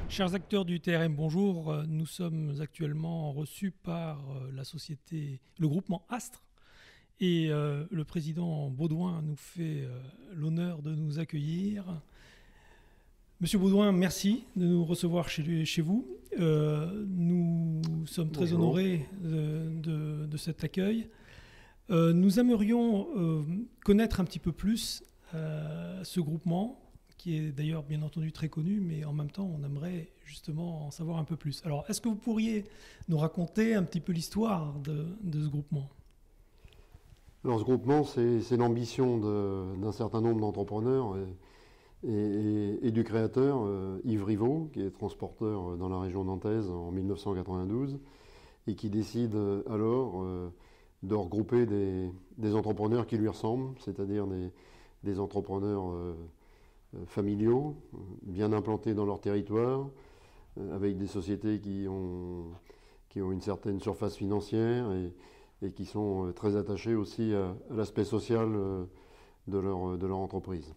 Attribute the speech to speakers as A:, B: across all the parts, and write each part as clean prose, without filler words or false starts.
A: Chers acteurs du TRM, bonjour. Nous sommes actuellement reçus par la société, le groupement Astre. Et le président Baudouin nous fait l'honneur de nous accueillir. Monsieur Baudouin, merci de nous recevoir chez vous. Nous sommes très honorés de cet accueil. Nous aimerions connaître un petit peu plus ce groupement, qui est d'ailleurs bien entendu très connu, mais en même temps, on aimerait justement en savoir un peu plus. Alors, est-ce que vous pourriez nous raconter un petit peu l'histoire de ce groupement ?
B: Alors, ce groupement, c'est l'ambition d'un certain nombre d'entrepreneurs et du créateur, Yves Rivaud, qui est transporteur dans la région nantaise en 1992, et qui décide alors de regrouper des entrepreneurs qui lui ressemblent, c'est-à-dire des entrepreneurs familiaux, bien implantés dans leur territoire, avec des sociétés qui ont une certaine surface financière et qui sont très attachés aussi à l'aspect social de leur entreprise.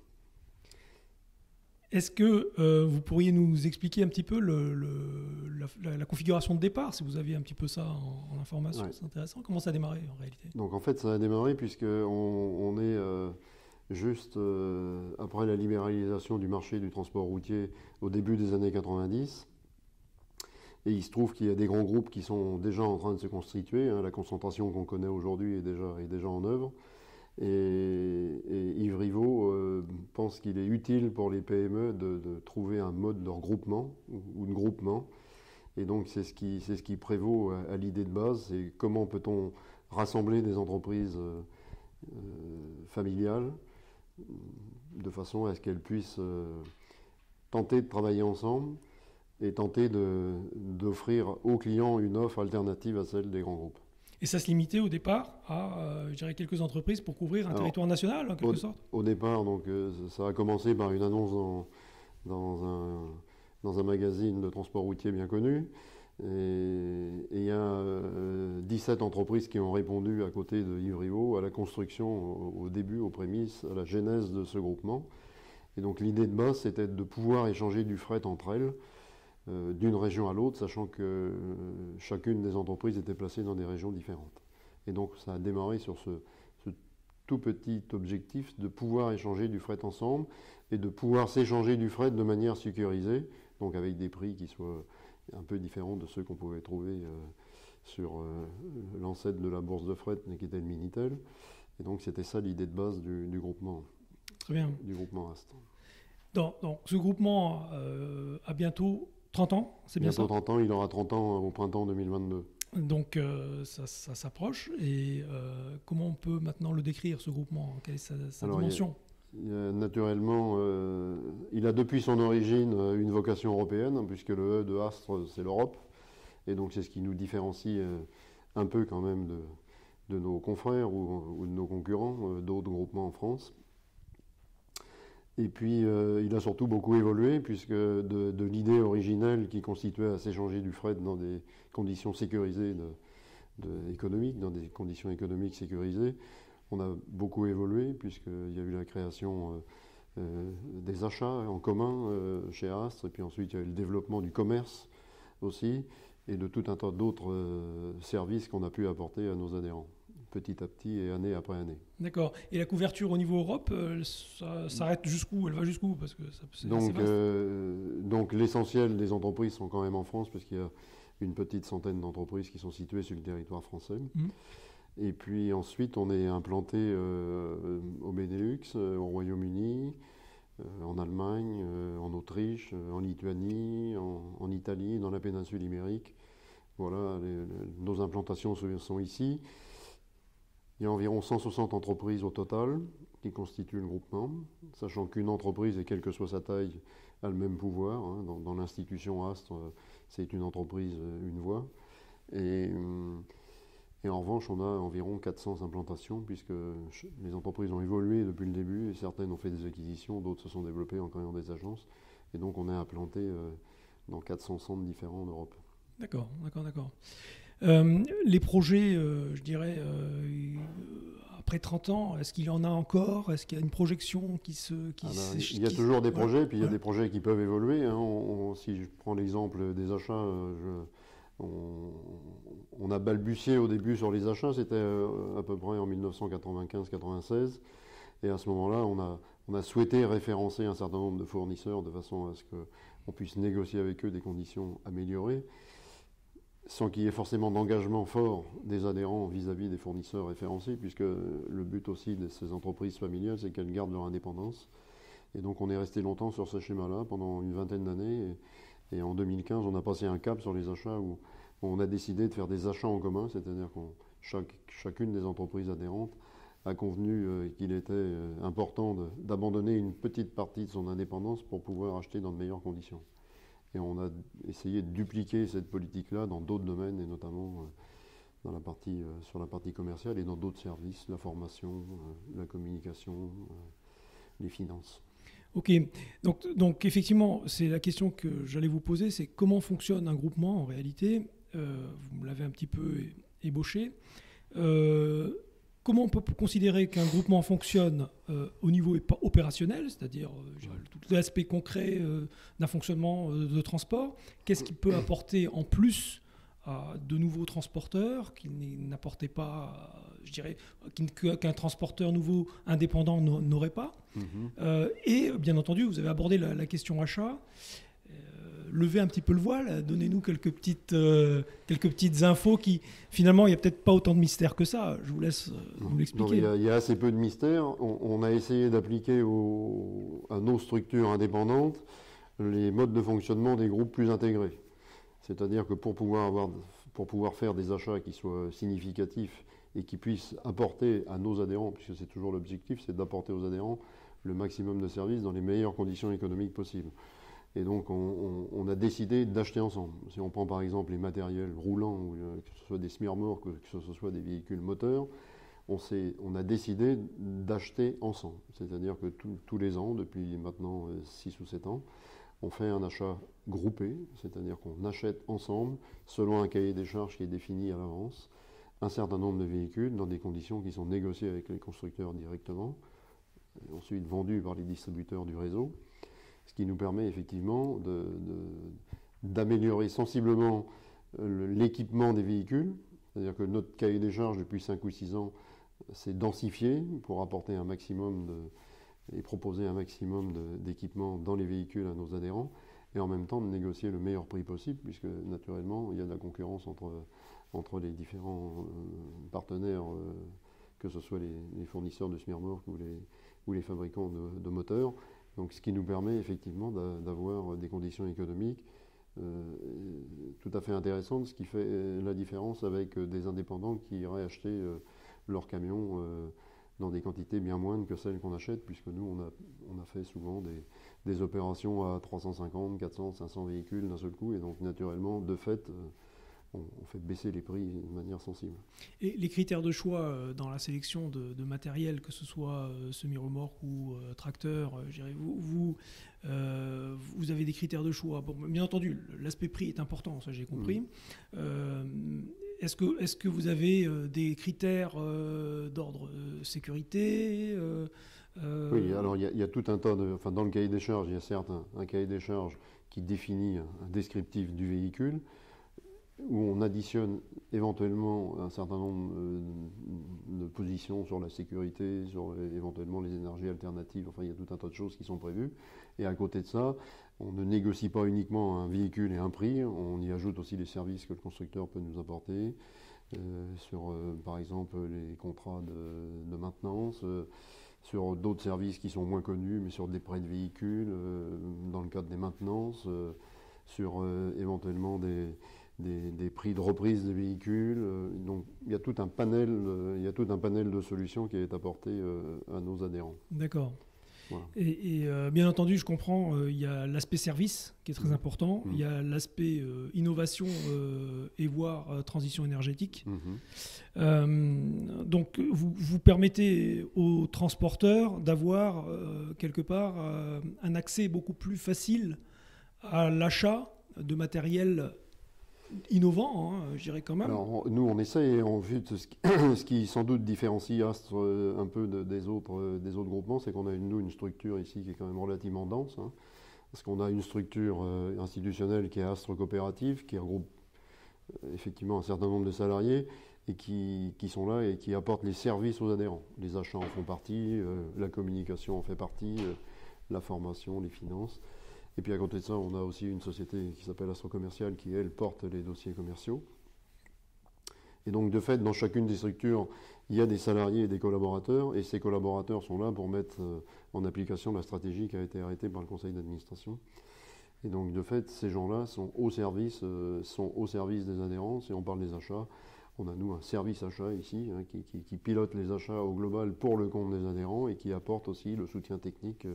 A: Est-ce que vous pourriez nous expliquer un petit peu la configuration de départ, si vous aviez un petit peu ça en information? Ouais. C'est intéressant. Comment ça a démarré en réalité?
B: Donc en fait, ça a démarré puisqu'on est juste après la libéralisation du marché du transport routier au début des années 90. Et il se trouve qu'il y a des grands groupes qui sont déjà en train de se constituer. La concentration qu'on connaît aujourd'hui est déjà en œuvre. Et Yves Rivaud pense qu'il est utile pour les PME de trouver un mode de regroupement ou de groupement. Et donc c'est ce qui prévaut à l'idée de base, c'est comment peut-on rassembler des entreprises familiales de façon à ce qu'elles puissent tenter de travailler ensemble et tenter d'offrir aux clients une offre alternative à celle des grands groupes.
A: Et ça se limitait au départ à, je dirais, quelques entreprises pour couvrir un territoire national, en quelque sorte?
B: Au départ, donc, ça a commencé par une annonce dans un magazine de transport routier bien connu. Et il y a 17 entreprises qui ont répondu à côté de Yves Rivaud à la construction, au début, aux prémices, à la genèse de ce groupement. Et donc l'idée de base, c'était de pouvoir échanger du fret entre elles, d'une région à l'autre, sachant que chacune des entreprises était placée dans des régions différentes. Et donc ça a démarré sur ce tout petit objectif de pouvoir échanger du fret ensemble et de pouvoir s'échanger du fret de manière sécurisée, donc avec des prix qui soient un peu différents de ceux qu'on pouvait trouver sur l'ancêtre de la bourse de fret, qui était le Minitel. Et donc c'était ça l'idée de base du groupement.
A: Très bien.
B: Du groupement Astre.
A: Donc ce groupement a bientôt 30 ans, c'est bien ça?
B: Bientôt 30 ans, il aura 30 ans au printemps 2022.
A: Donc ça s'approche. Et comment on peut maintenant le décrire, ce groupement? Quelle est sa dimension?
B: Naturellement, il a depuis son origine une vocation européenne, puisque le E de Astre, c'est l'Europe. Et donc c'est ce qui nous différencie un peu quand même de nos confrères ou de nos concurrents, d'autres groupements en France. Et puis il a surtout beaucoup évolué, puisque de l'idée originelle qui constituait à s'échanger du fret dans des conditions sécurisées économiques, dans des conditions économiques sécurisées, on a beaucoup évolué, puisqu'il y a eu la création des achats en commun chez Astre, et puis ensuite il y a eu le développement du commerce aussi, et de tout un tas d'autres services qu'on a pu apporter à nos adhérents, petit à petit et année après année.
A: D'accord. Et la couverture au niveau Europe, ça s'arrête jusqu'où? Elle va jusqu'où? Parce que
B: donc l'essentiel des entreprises sont quand même en France, parce qu'il y a une petite centaine d'entreprises qui sont situées sur le territoire français. Et puis ensuite, on est implanté au Benelux, au Royaume-Uni, en Allemagne, en Autriche, en Lituanie, en Italie, dans la péninsule ibérique. Voilà, nos implantations sont ici. Il y a environ 160 entreprises au total qui constituent le groupement, sachant qu'une entreprise, et quelle que soit sa taille, a le même pouvoir. Dans l'institution Astre, c'est une entreprise, une voix. Et en revanche, on a environ 400 implantations, puisque les entreprises ont évolué depuis le début, et certaines ont fait des acquisitions, d'autres se sont développées en créant des agences. Et donc on est implanté dans 400 centres différents en Europe.
A: D'accord. Les projets, je dirais, après 30 ans, est-ce qu'il y en a encore? Est-ce qu'il y a une projection
B: il y a toujours des projets, puis il y a des projets qui peuvent évoluer. Hein. Si je prends l'exemple des achats, on a balbutié au début sur les achats, c'était à peu près en 1995-96. Et à ce moment-là, on a souhaité référencer un certain nombre de fournisseurs de façon à ce qu'on puisse négocier avec eux des conditions améliorées, sans qu'il y ait forcément d'engagement fort des adhérents vis-à-vis des fournisseurs référencés, puisque le but aussi de ces entreprises familiales, c'est qu'elles gardent leur indépendance. Et donc on est resté longtemps sur ce schéma-là, pendant une vingtaine d'années. Et en 2015, on a passé un cap sur les achats où on a décidé de faire des achats en commun, c'est-à-dire que chacune des entreprises adhérentes a convenu qu'il était important d'abandonner une petite partie de son indépendance pour pouvoir acheter dans de meilleures conditions. Et on a essayé de dupliquer cette politique-là dans d'autres domaines, et notamment sur la partie commerciale et dans d'autres services, la formation, la communication, les finances.
A: Ok, donc effectivement, c'est la question que j'allais vous poser, c'est comment fonctionne un groupement en réalité. Vous me l'avez un petit peu ébauché. Comment on peut considérer qu'un groupement fonctionne au niveau opérationnel, c'est-à-dire tout l'aspect concret d'un fonctionnement de transport? Qu'est-ce qu'il peut apporter en plus à de nouveaux transporteurs qui n'apportaient pas, je dirais, qu'un transporteur nouveau indépendant n'aurait pas? Et bien entendu, vous avez abordé la question achat. Levez un petit peu le voile, donnez-nous quelques petites infos qui, finalement, il n'y a peut-être pas autant de mystère que ça. Je vous laisse nous l'expliquer.
B: Il y a assez peu de mystère. On a essayé d'appliquer à nos structures indépendantes les modes de fonctionnement des groupes plus intégrés. C'est-à-dire que pour pouvoir faire des achats qui soient significatifs et qui puissent apporter à nos adhérents, puisque c'est toujours l'objectif, c'est d'apporter aux adhérents le maximum de services dans les meilleures conditions économiques possibles. Et donc, on a décidé d'acheter ensemble. Si on prend par exemple les matériels roulants, que ce soit des semi-remorques, que ce soit des véhicules moteurs, on a décidé d'acheter ensemble. C'est-à-dire que tous les ans, depuis maintenant 6 ou 7 ans, on fait un achat groupé, c'est-à-dire qu'on achète ensemble, selon un cahier des charges qui est défini à l'avance, un certain nombre de véhicules dans des conditions qui sont négociées avec les constructeurs directement, et ensuite vendus par les distributeurs du réseau. Ce qui nous permet effectivement d'améliorer sensiblement l'équipement des véhicules. C'est-à-dire que notre cahier des charges depuis 5 ou 6 ans s'est densifié pour apporter un maximum et proposer un maximum d'équipements dans les véhicules à nos adhérents, et en même temps de négocier le meilleur prix possible, puisque naturellement il y a de la concurrence entre les différents partenaires, que ce soit les fournisseurs de semi-remorques ou les fabricants de moteurs. Donc, ce qui nous permet effectivement d'avoir des conditions économiques tout à fait intéressantes, ce qui fait la différence avec des indépendants qui iraient acheter leurs camions dans des quantités bien moindres que celles qu'on achète, puisque nous, on a fait souvent des opérations à 350, 400, 500 véhicules d'un seul coup, et donc naturellement, de fait, on fait baisser les prix de manière sensible.
A: Et les critères de choix dans la sélection de matériel, que ce soit semi-remorque ou tracteur, vous avez des critères de choix. Bon, bien entendu, l'aspect prix est important, ça j'ai compris. Est-ce que vous avez des critères d'ordre sécurité
B: Oui, alors il y a tout un tas dans le cahier des charges, il y a certes un cahier des charges qui définit un descriptif du véhicule, où on additionne éventuellement un certain nombre de positions sur la sécurité, sur éventuellement les énergies alternatives. Enfin, il y a tout un tas de choses qui sont prévues. Et à côté de ça, on ne négocie pas uniquement un véhicule et un prix, on y ajoute aussi les services que le constructeur peut nous apporter, sur par exemple les contrats de maintenance, sur d'autres services qui sont moins connus, mais sur des prêts de véhicules, dans le cadre des maintenances, sur éventuellement des prix de reprise des véhicules. Donc il y a tout un panel de solutions qui est apporté à nos adhérents.
A: D'accord. Voilà. Et bien entendu, je comprends, il y a l'aspect service qui est très important, il y a l'aspect innovation et voire transition énergétique. Donc vous permettez aux transporteurs d'avoir quelque part un accès beaucoup plus facile à l'achat de matériel innovant, hein, je dirais quand même.
B: Alors, nous, on essaie, en vue de ce qui sans doute différencie Astre un peu des autres groupements, c'est qu'on a une structure ici qui est quand même relativement dense, hein, parce qu'on a une structure institutionnelle qui est Astre Coopérative, qui regroupe effectivement un certain nombre de salariés et qui sont là et qui apportent les services aux adhérents. Les achats en font partie, la communication en fait partie, la formation, les finances. Et puis à côté de ça, on a aussi une société qui s'appelle Astre Commercial qui, elle, porte les dossiers commerciaux. Et donc, de fait, dans chacune des structures, il y a des salariés et des collaborateurs, et ces collaborateurs sont là pour mettre en application la stratégie qui a été arrêtée par le conseil d'administration. Et donc, de fait, ces gens-là sont au service des adhérents. Si on parle des achats, on a, nous, un service achat ici, hein, qui pilote les achats au global pour le compte des adhérents et qui apporte aussi le soutien technique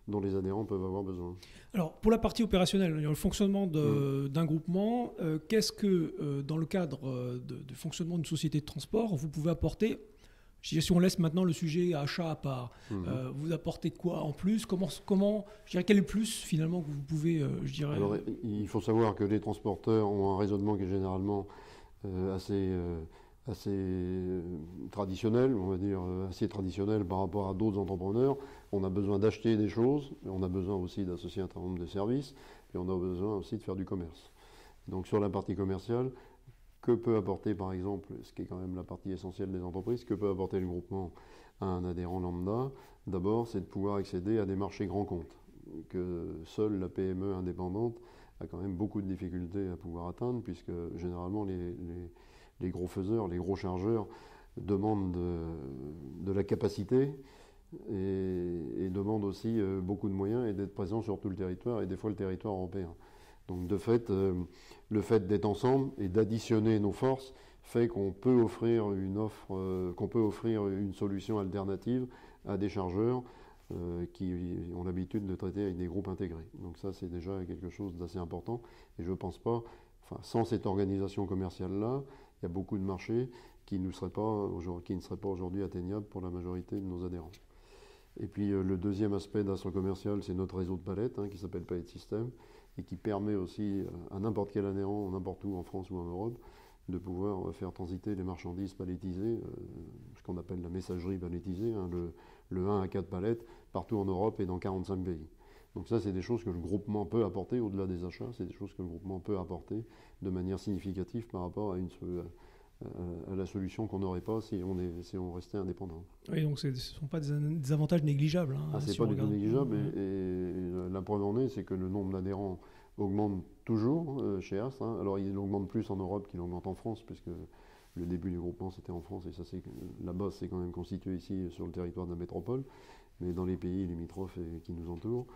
B: dont les adhérents peuvent avoir besoin.
A: Alors, pour la partie opérationnelle, le fonctionnement d'un groupement, qu'est-ce que, dans le cadre du fonctionnement d'une société de transport, vous pouvez apporter? Je dirais, si on laisse maintenant le sujet achat à part, vous apportez quoi en plus? Comment, je dirais, quel est le plus finalement que vous pouvez, je dirais...
B: Alors, il faut savoir que les transporteurs ont un raisonnement qui est généralement assez traditionnel, on va dire assez traditionnel par rapport à d'autres entrepreneurs. On a besoin d'acheter des choses, mais on a besoin aussi d'associer un certain nombre de services, et on a besoin aussi de faire du commerce. Donc sur la partie commerciale, que peut apporter par exemple, ce qui est quand même la partie essentielle des entreprises, que peut apporter le groupement à un adhérent lambda? D'abord, c'est de pouvoir accéder à des marchés grands comptes, que seule la PME indépendante a quand même beaucoup de difficultés à pouvoir atteindre, puisque généralement les gros faiseurs, les gros chargeurs demandent de la capacité et demandent aussi beaucoup de moyens et d'être présents sur tout le territoire et des fois le territoire européen. Donc de fait, le fait d'être ensemble et d'additionner nos forces fait qu'on peut offrir une solution alternative à des chargeurs qui ont l'habitude de traiter avec des groupes intégrés. Donc ça, c'est déjà quelque chose d'assez important. Et je ne pense pas, sans cette organisation commerciale-là, il y a beaucoup de marchés qui ne seraient pas aujourd'hui atteignables pour la majorité de nos adhérents. Et puis le deuxième aspect d'Astre Commercial, c'est notre réseau de palettes, hein, qui s'appelle Palette System, et qui permet aussi à n'importe quel adhérent, n'importe où en France ou en Europe, de pouvoir faire transiter les marchandises palettisées, ce qu'on appelle la messagerie palettisée, hein, le 1 à 4 palettes, partout en Europe et dans 45 pays. Donc ça, c'est des choses que le groupement peut apporter, au-delà des achats, c'est des choses que le groupement peut apporter de manière significative par rapport à la solution qu'on n'aurait pas si on restait indépendant.
A: Oui, donc ce ne sont pas des avantages négligeables. Hein,
B: c'est pas du tout négligeable, et la preuve en est, c'est que le nombre d'adhérents augmente toujours chez Astre. Hein. Alors il augmente plus en Europe qu'il augmente en France, puisque le début du groupement c'était en France, et ça, la base s'est quand même constituée ici sur le territoire de la métropole, mais dans les pays limitrophes qui nous entourent,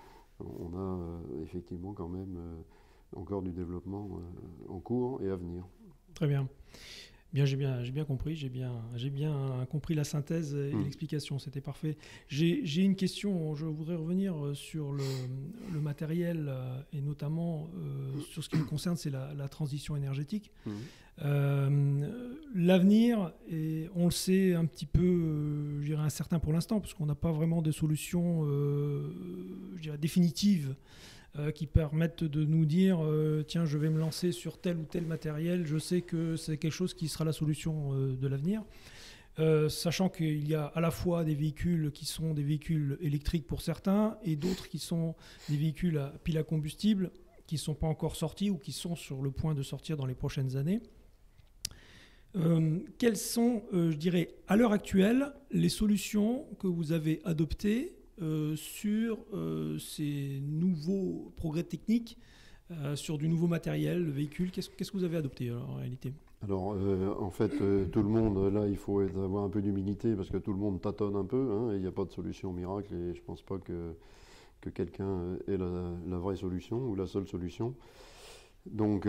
B: on a effectivement quand même encore du développement en cours et à venir.
A: Très bien. Bien, j'ai bien compris, j'ai bien compris la synthèse et l'explication, c'était parfait. J'ai une question, je voudrais revenir sur le matériel et notamment sur ce qui me concerne, c'est la transition énergétique. L'avenir, et on le sait un petit peu, je dirais incertain pour l'instant, parce qu'on n'a pas vraiment de solution je dirais définitive qui permettent de nous dire tiens, je vais me lancer sur tel ou tel matériel, je sais que c'est quelque chose qui sera la solution de l'avenir. Sachant qu'il y a à la fois des véhicules qui sont des véhicules électriques pour certains et d'autres qui sont des véhicules à pile à combustible qui ne sont pas encore sortis ou qui sont sur le point de sortir dans les prochaines années. Quelles sont, je dirais, à l'heure actuelle, les solutions que vous avez adoptées sur ces nouveaux progrès techniques, sur du nouveau matériel, le véhicule? Qu'est-ce que vous avez adopté en réalité?
B: Alors en fait, tout le monde, là il faut avoir un peu d'humilité parce que tout le monde tâtonne un peu, hein, et il n'y a pas de solution miracle, et je ne pense pas que quelqu'un ait la vraie solution ou la seule solution. Donc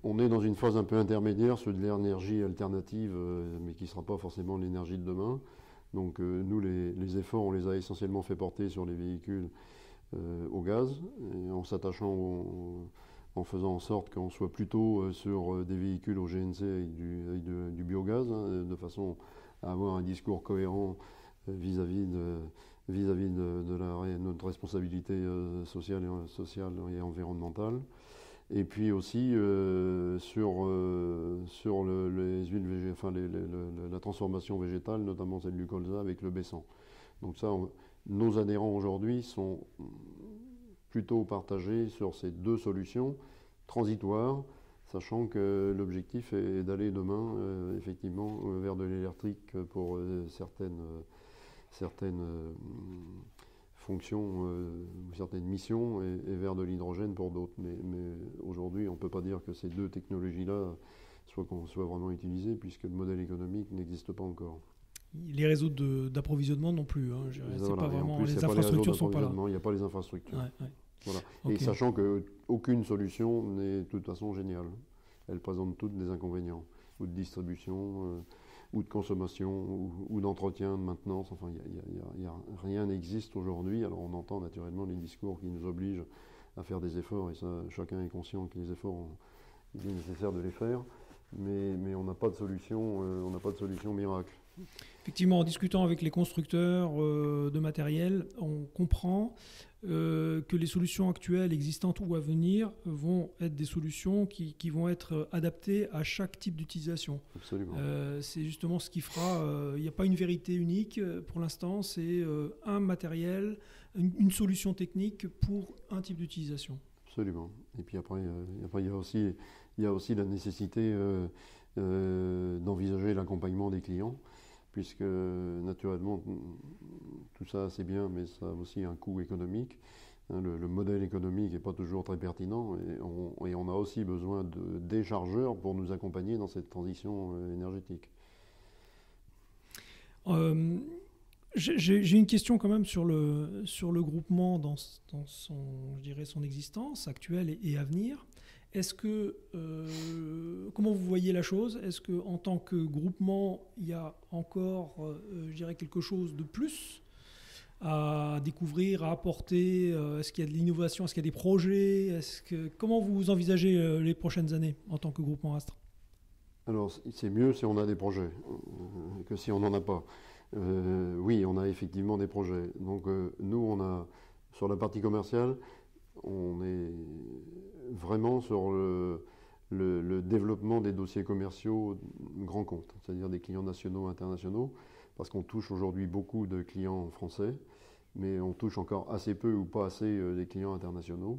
B: on est dans une phase un peu intermédiaire sur de l'énergie alternative, mais qui ne sera pas forcément l'énergie de demain. Donc nous, les efforts, on les a essentiellement fait porter sur les véhicules au gaz, et en s'attachant en faisant en sorte qu'on soit plutôt sur des véhicules au GNC avec du biogaz, hein, de façon à avoir un discours cohérent vis-à-vis de notre responsabilité sociale et environnementale. Et puis aussi sur les huiles la transformation végétale, notamment celle du colza avec le baissan. Donc ça, nos adhérents aujourd'hui sont plutôt partagés sur ces deux solutions transitoires, sachant que l'objectif est d'aller demain effectivement vers de l'électrique pour certaines fonctions ou certaines missions et vers de l'hydrogène pour d'autres. Mais aujourd'hui, on ne peut pas dire que ces deux technologies-là soient vraiment utilisées puisque le modèle économique n'existe pas encore.
A: Les réseaux d'approvisionnement non plus. Hein,
B: voilà.
A: pas vraiment,
B: plus,
A: les infrastructures ne sont pas là.
B: Il n'y a pas les infrastructures.
A: Ouais.
B: Voilà. Okay. Et sachant qu'aucune solution n'est de toute façon géniale. Elles présentent toutes des inconvénients, ou de distribution, ou de consommation, ou d'entretien, de maintenance. Enfin, rien n'existe aujourd'hui. Alors on entend naturellement les discours qui nous obligent à faire des efforts, et ça, chacun est conscient que les efforts, il est nécessaire de les faire. Mais on n'a pas de solution, miracle.
A: Effectivement, en discutant avec les constructeurs de matériel, on comprend que les solutions actuelles, existantes ou à venir, vont être des solutions qui vont être adaptées à chaque type d'utilisation.
B: Absolument.
A: C'est justement ce qui fera... Il n'y a pas une vérité unique pour l'instant, c'est un matériel, une solution technique pour un type d'utilisation.
B: Absolument. Et puis après, il y a aussi la nécessité d'envisager l'accompagnement des clients, puisque naturellement, tout ça c'est bien, mais ça a aussi un coût économique. Le modèle économique n'est pas toujours très pertinent et on a aussi besoin de déchargeurs pour nous accompagner dans cette transition énergétique.
A: J'ai une question quand même sur le groupement dans son existence actuelle et à venir. Est-ce que, comment vous voyez la chose? Est-ce qu'en tant que groupement, il y a encore, quelque chose de plus à découvrir, à apporter? Est-ce qu'il y a de l'innovation? Est-ce qu'il y a des projets? Comment vous envisagez les prochaines années en tant que groupement Astre?
B: Alors, c'est mieux si on a des projets que si on n'en a pas. Oui, on a effectivement des projets. Donc, nous, sur la partie commerciale, on est vraiment sur le développement des dossiers commerciaux grands comptes, c'est-à-dire des clients nationaux, internationaux, parce qu'on touche aujourd'hui beaucoup de clients français, mais on touche encore assez peu ou pas assez des clients internationaux.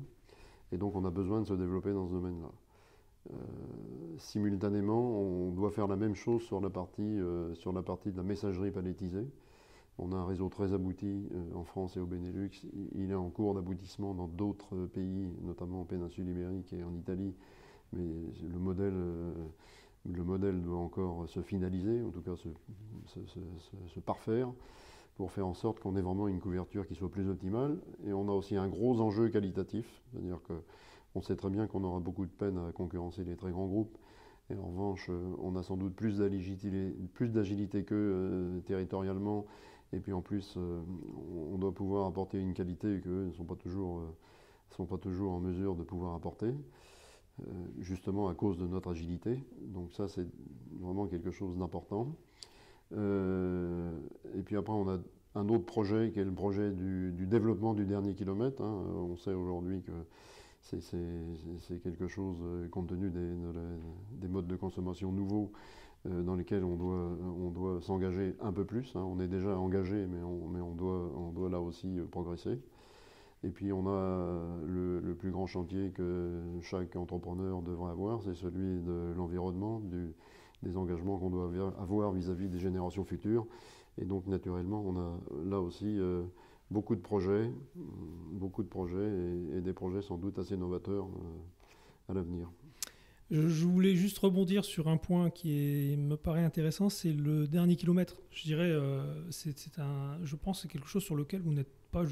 B: Et donc, on a besoin de se développer dans ce domaine-là. Simultanément, on doit faire la même chose sur la partie de la messagerie palettisée. On a un réseau très abouti en France et au Benelux. Il est en cours d'aboutissement dans d'autres pays, notamment en péninsule ibérique et en Italie. Mais le modèle doit encore se finaliser, en tout cas se parfaire, pour faire en sorte qu'on ait vraiment une couverture qui soit plus optimale. Et on a aussi un gros enjeu qualitatif, c'est-à-dire qu'on sait très bien qu'on aura beaucoup de peine à concurrencer les très grands groupes. Et en revanche, on a sans doute plus d'agilité qu'eux territorialement. Et puis en plus, on doit pouvoir apporter une qualité qu'eux ne sont pas toujours en mesure de pouvoir apporter, justement à cause de notre agilité. Donc ça, c'est vraiment quelque chose d'important. Et puis après, on a un autre projet qui est le projet du développement du dernier kilomètre. On sait aujourd'hui que c'est quelque chose, compte tenu des modes de consommation nouveaux, dans lesquels on doit s'engager un peu plus. On est déjà engagé, mais on doit là aussi progresser. Et puis on a le plus grand chantier que chaque entrepreneur devrait avoir, c'est celui de l'environnement, des engagements qu'on doit avoir vis-à-vis des générations futures. Et donc naturellement, on a là aussi beaucoup de projets et des projets sans doute assez novateurs à l'avenir.
A: Je voulais juste rebondir sur un point qui me paraît intéressant, c'est le dernier kilomètre. Je dirais, je pense que c'est quelque chose sur lequel vous n'êtes pas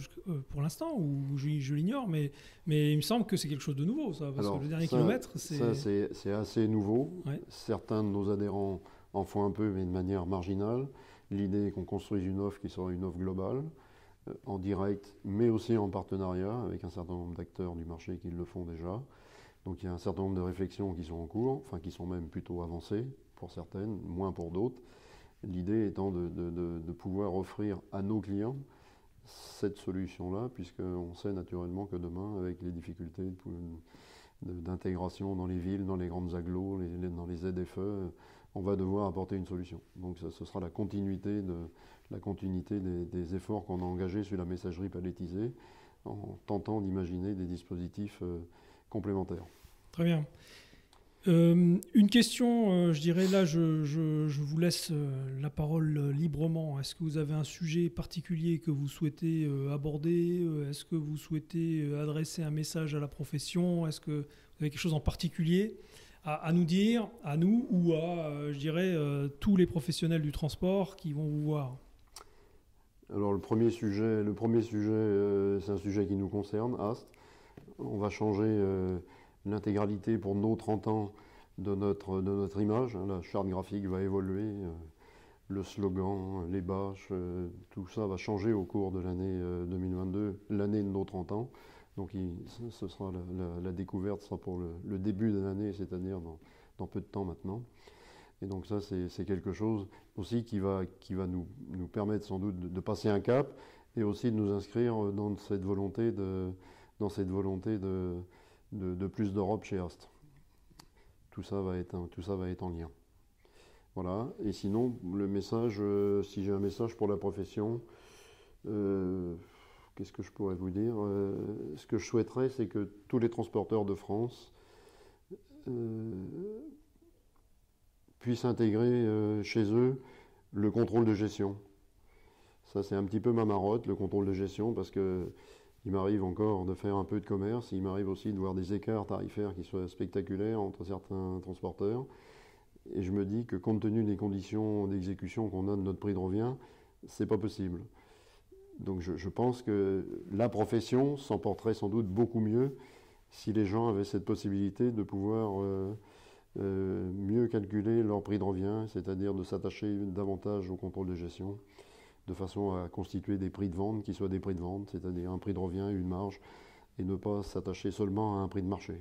A: pour l'instant, ou je l'ignore, mais il me semble que c'est quelque chose de nouveau, ça, parce que le dernier kilomètre,
B: c'est assez nouveau. Ouais. Certains de nos adhérents en font un peu, mais de manière marginale. L'idée est qu'on construise une offre qui sera une offre globale, en direct, mais aussi en partenariat avec un certain nombre d'acteurs du marché qui le font déjà. Donc il y a un certain nombre de réflexions qui sont en cours, enfin qui sont même plutôt avancées pour certaines, moins pour d'autres. L'idée étant de pouvoir offrir à nos clients cette solution-là, puisqu'on sait naturellement que demain, avec les difficultés d'intégration dans les villes, dans les grandes agglos, dans les ZFE, on va devoir apporter une solution. Donc ce sera la continuité des efforts qu'on a engagés sur la messagerie palettisée, en tentant d'imaginer des dispositifs complémentaires.
A: Très bien. Une question, je dirais là, je vous laisse la parole librement. Est-ce que vous avez un sujet particulier que vous souhaitez aborder? Est-ce que vous souhaitez adresser un message à la profession? Est-ce que vous avez quelque chose en particulier à nous dire, à nous ou à, je dirais, tous les professionnels du transport qui vont vous voir?
B: Alors le premier sujet, c'est un sujet qui nous concerne, Astre. On va changer l'intégralité pour nos 30 ans de notre image. La charte graphique va évoluer, le slogan, les bâches, tout ça va changer au cours de l'année 2022, l'année de nos 30 ans. Donc ce sera la découverte sera pour le début de l'année, c'est-à-dire dans peu de temps maintenant. Et donc ça, c'est quelque chose aussi qui va nous permettre sans doute de passer un cap et aussi de nous inscrire dans cette volonté de plus d'Europe chez Astre. Tout ça va être en lien. Voilà. Et sinon, le message, si j'ai un message pour la profession, qu'est-ce que je pourrais vous dire? Ce que je souhaiterais, c'est que tous les transporteurs de France puissent intégrer chez eux le contrôle de gestion. Ça, c'est un petit peu ma marotte, le contrôle de gestion, parce que il m'arrive encore de faire un peu de commerce, il m'arrive aussi de voir des écarts tarifaires qui soient spectaculaires entre certains transporteurs. Et je me dis que compte tenu des conditions d'exécution qu'on a de notre prix de revient, c'est pas possible. Donc je pense que la profession s'en porterait sans doute beaucoup mieux si les gens avaient cette possibilité de pouvoir mieux calculer leur prix de revient, c'est-à-dire de s'attacher davantage au contrôle de gestion, de façon à constituer des prix de vente qui soient des prix de vente, c'est-à-dire un prix de revient, une marge, et ne pas s'attacher seulement à un prix de marché.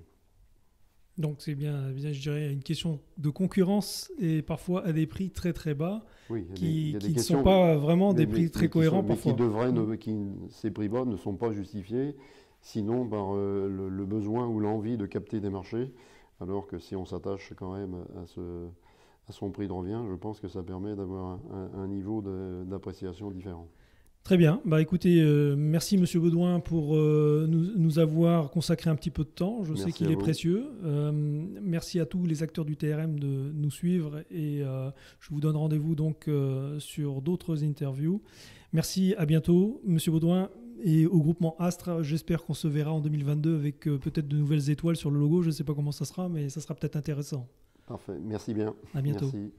A: Donc c'est bien, je dirais, une question de concurrence et parfois à des prix très très bas,
B: oui,
A: qui ne sont pas vraiment des prix très cohérents parfois.
B: Ces prix bas ne sont pas justifiés, sinon par le besoin ou l'envie de capter des marchés, alors que si on s'attache quand même à son prix de revient, je pense que ça permet d'avoir un niveau d'appréciation différent.
A: Très bien. Bah, écoutez, merci Monsieur Baudouin pour nous avoir consacré un petit peu de temps. Je sais qu'il est précieux. Merci à tous les acteurs du TRM de nous suivre et je vous donne rendez-vous donc sur d'autres interviews. Merci, à bientôt Monsieur Baudouin et au groupement Astre. J'espère qu'on se verra en 2022 avec peut-être de nouvelles étoiles sur le logo. Je ne sais pas comment ça sera, mais ça sera peut-être intéressant.
B: Parfait. Merci bien.
A: À bientôt.
B: Merci.